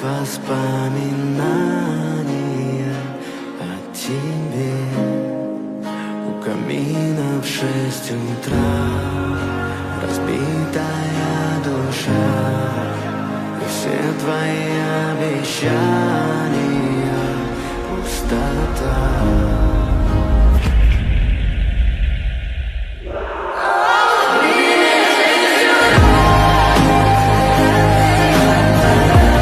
воспоминания о тебе. У камина в 6 утра разбитая душа, и все твои обещания пустота.